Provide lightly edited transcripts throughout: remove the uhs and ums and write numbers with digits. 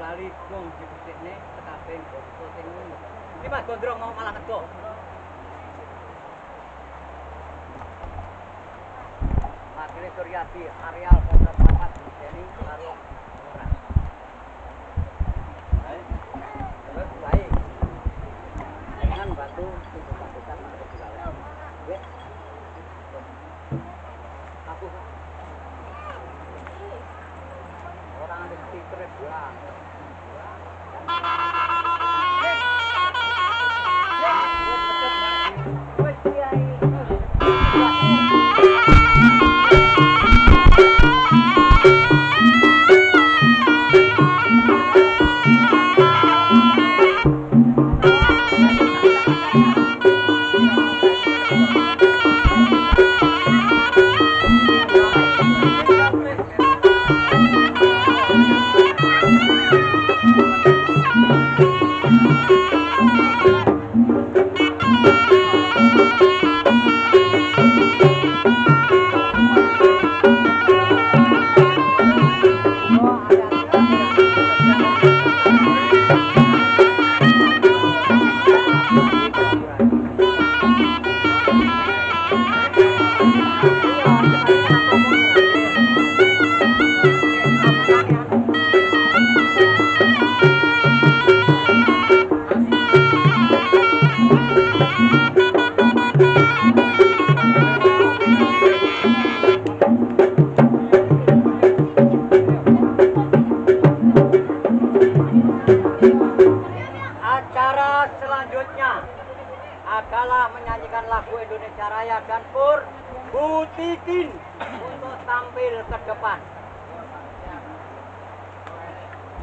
lali wong dibetikne tekapen bangsa sing ngono. Iki Mas Gondrong mau malah nego. Akhirnya Suryadi areal Pondok Papat jadi karo orang. Terus baik. Dengan bantu untuk pasukan untuk digawe. Oke. Aku orang ada stiker buang. Adalah menyanyikan lagu Indonesia Raya dan Pur Butikin untuk tampil ke depan.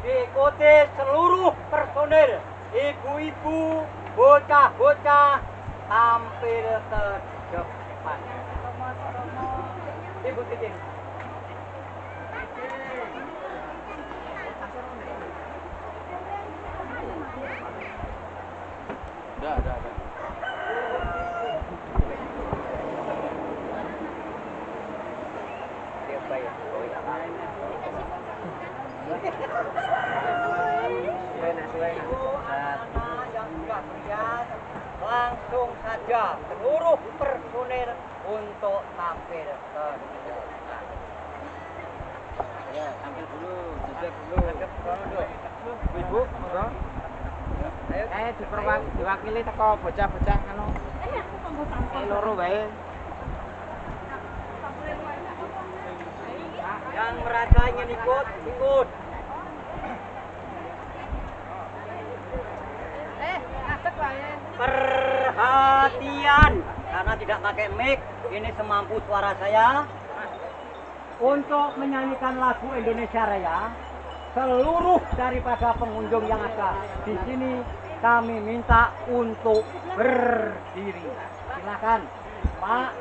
Diikuti seluruh personil, ibu-ibu, bocah-bocah tampil ke depan. Ibu Titin. Ada. Langsung saja seluruh personil untuk tampil ke depan. Ya, tampil dulu, jejak dulu. Ibu, monggo. Diwakili teko bocah-bocah anu. Loro wae. Yang merasa ingin ikut. Perhatian, karena tidak pakai mic, ini semampu suara saya. Untuk menyanyikan lagu Indonesia Raya, seluruh daripada pengunjung yang ada di sini kami minta untuk berdiri. Silakan, Pak,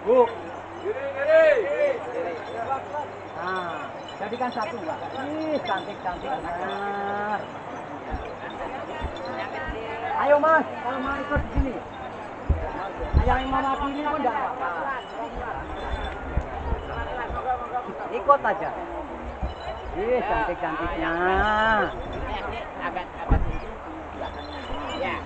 Bu. Nah, jadikan satu, Pak. Ih, cantik-cantik benar. Ayo Mas, kalau mau ikut di sini. Yang mau pilih pun enggak apa-apa. Ikut aja. Ih, cantik-cantiknya. Agak ya.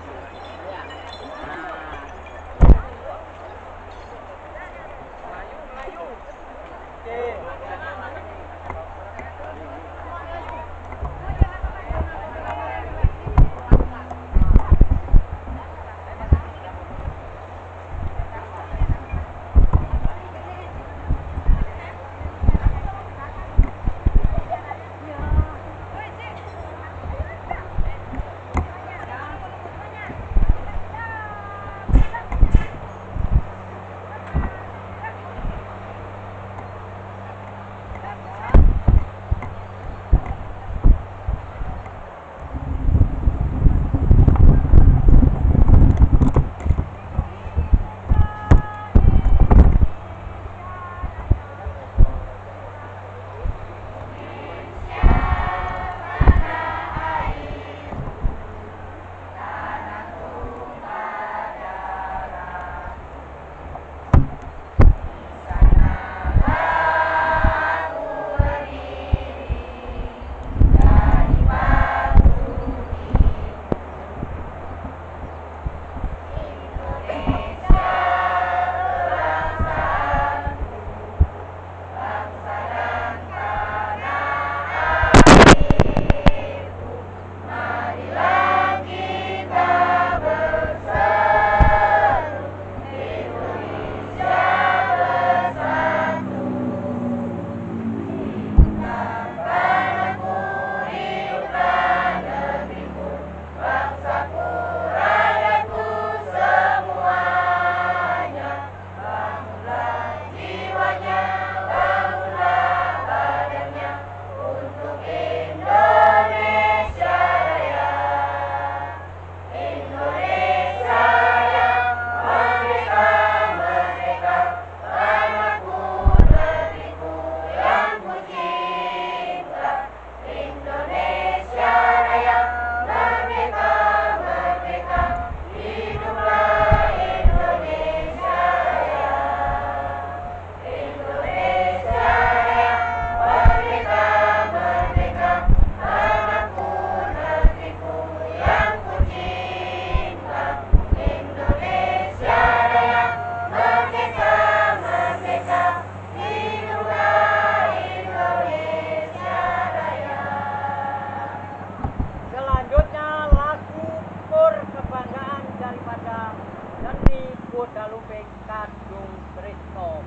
Kadung Trisno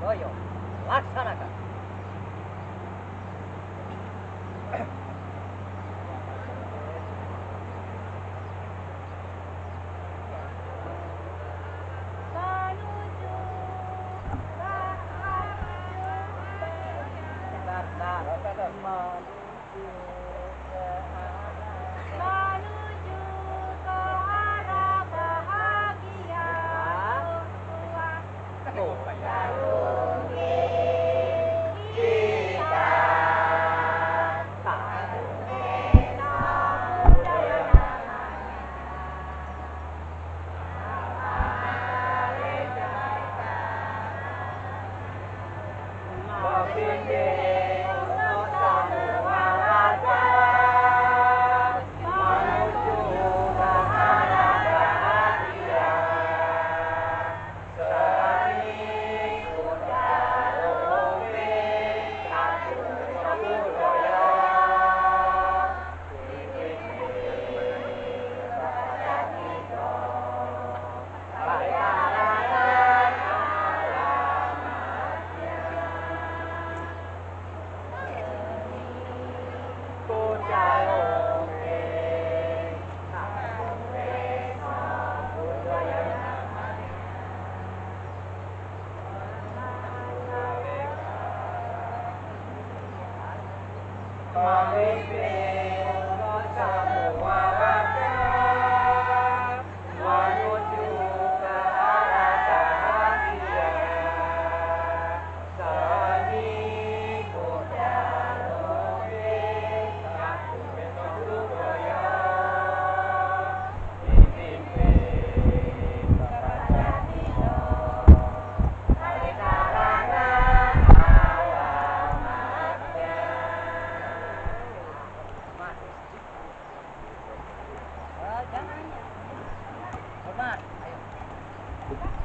Doyo. Laksanakan. Jangan. Hormat, ayo.